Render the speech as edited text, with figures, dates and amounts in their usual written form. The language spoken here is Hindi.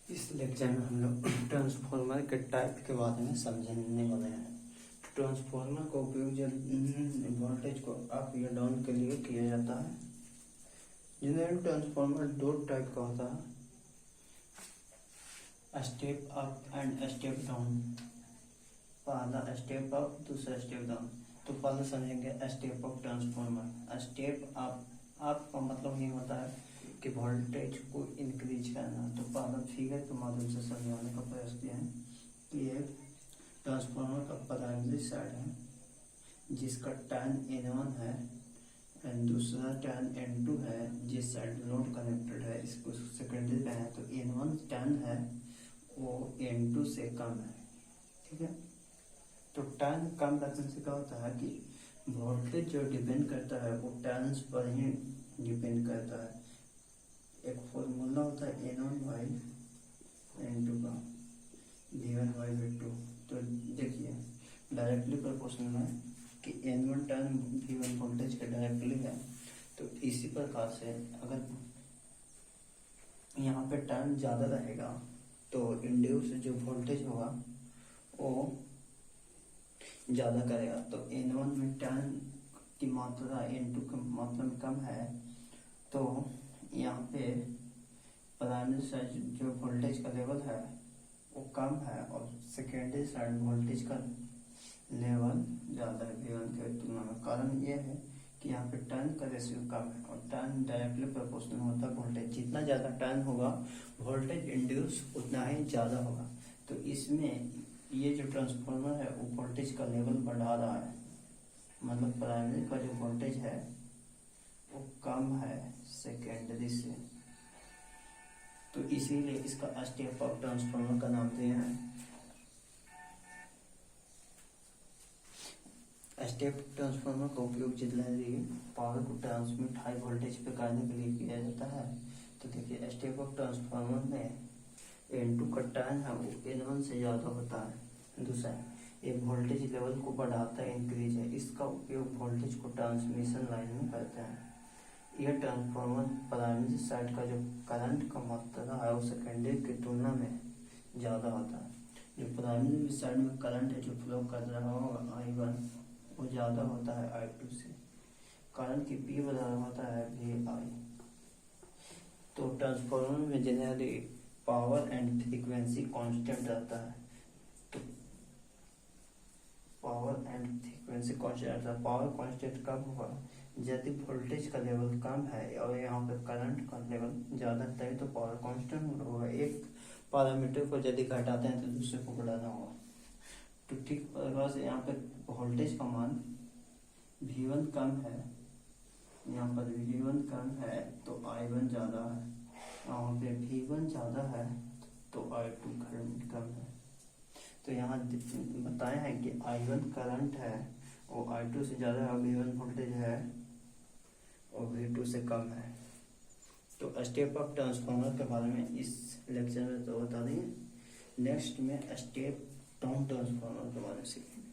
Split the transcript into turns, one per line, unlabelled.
इस लेक्चर में हम लोग ट्रांसफार्मर के टाइप के बारे में समझने वाले हैं। ट्रांसफार्मर का उपयोग जब वोल्टेज को अप या डाउन के लिए किया जाता है। जनरल ट्रांसफार्मर दो टाइप का होता है, step up and step down. पहला स्टेप अप, दूसरा स्टेप डाउन। तो पहले समझेंगे step up transformer. Step up का मतलब ये होता है कि वोल्टेज को इंक्रीज करना। तो पहला फिगर के माध्यम से समझाने का प्रयास किया है कि एक ट्रांसफार्मर का प्राइमरी साइड है जिसका टर्न N1 है एंड दूसरा टर्न N2 है जिस साइड लोड कनेक्टेड है, इसको सेकेंडरी का है। तो N1 टर्न है वो N2 से कम है, ठीक है। तो टर्न कम रखने से क्या होता है कि वोल्टेज जो डिपेंड करता है वो टर्न्स पर ही डिपेंड करता है। एक फॉर्मूला होता है N1/N2 का, V1/V2। तो देखिए डायरेक्टली प्रोपोर्शनल है कि N1 टर्न V1 वोल्टेज के डायरेक्टली है। तो इसी प्रकार से अगर यहाँ पे टर्न ज़्यादा रहेगा तो इंड्यूस जो वोल्टेज होगा वो ज़्यादा करेगा। तो N1 में टर्न की मात्रा N2 की मात्रा में कम है, तो यहाँ पे प्राइमरी साइड जो वोल्टेज का लेवल है वो कम है और सेकेंडरी साइड वोल्टेज का लेवल ज़्यादा है V1 के तुलना में। कारण ये है कि यहाँ पे टर्न का रेशियो कम है और टर्न डायरेक्टली प्रोपोर्शनल होता है वोल्टेज। जितना ज़्यादा टर्न होगा वोल्टेज इंड्यूस उतना ही ज़्यादा होगा। तो इसमें ये जो ट्रांसफार्मर है वो वोल्टेज का लेवल बढ़ा रहा है, मतलब प्राइमरी का जो वोल्टेज है वो कम है सेकेंडरी से। तो इसीलिए इसका स्टेप अप ट्रांसफार्मर का नाम दिया है। स्टेप ट्रांसफार्मर का उपयोग जनरली पावर को ट्रांसमिट हाई वोल्टेज पे करने के लिए किया जाता है। तो देखिए स्टेप अप ट्रांसफार्मर में N2 का टर्न है वो N1 से ज़्यादा होता है। दूसरा ये वोल्टेज लेवल को बढ़ाता है, इंक्रीज है। इसका उपयोग वोल्टेज को ट्रांसमिशन लाइन में करते हैं। यह ट्रांसफार्मर प्राइमरी साइड का जो करंट का मात्रा है वो सेकेंडरी की तुलना में ज़्यादा होता है। जो प्राइमरी साइड में करंट है जो फ्लो कर रहा होगा I1 वो ज़्यादा होता है I2 से। करंट की P बराबर होता है VI। तो ट्रांसफार्मर में generally power and frequency constant रहता है। तो पावर एंड फ्रीक्वेंसी कांस्टेंट रहता है। पावर कांस्टेंट कब होगा? यदि वोल्टेज का लेवल कम है और यहाँ पे करंट का लेवल ज़्यादा है तो पावर कांस्टेंट होगा। एक पैरामीटर को यदि घटाते हैं तो दूसरे को बढ़ाना होगा। तो ठीक प्रकार से यहाँ पे वोल्टेज का मान V1 कम है, यहाँ पर V1 कम है तो I1 ज़्यादा है, यहाँ पे V1 ज़्यादा है तो I2 कम है। तो यहाँ बताए हैं कि I1 करंट है वो I2 से ज़्यादा है, V1 वोल्टेज है और V2 से कम है। तो स्टेप अप ट्रांसफार्मर के बारे में इस लेक्चर में तो बता देंगे। नेक्स्ट में स्टेप डाउन ट्रांसफार्मर के बारे में सीखेंगे।